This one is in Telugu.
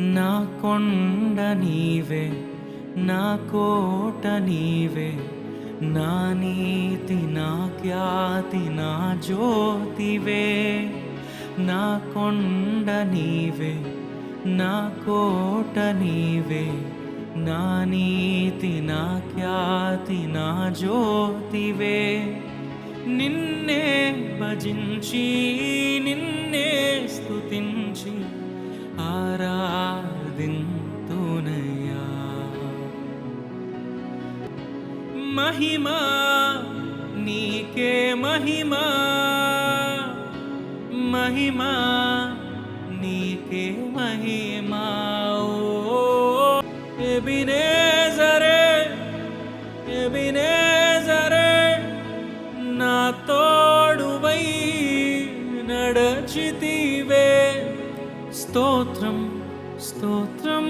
నా కొండ నీవే, నా కోట నీవే, నా నీతి నా ఖ్యాతి నా జ్యోతివే. నా కొండ నీవే, నా కోట నీవే, నా నీతి నా ఖ్యాతి నా జ్యోతివే. నిన్నే భజించి నిన్నే స్తుతించి ఆరాధింతునయ్యా. మహిమా నీకే మహిమా, మహిమా నీకే మహిమా. ఓ ఎబినేజరే, ఎబినేజరే, నా తోడువై నడచితివే. స్తోత్రం స్తోత్రం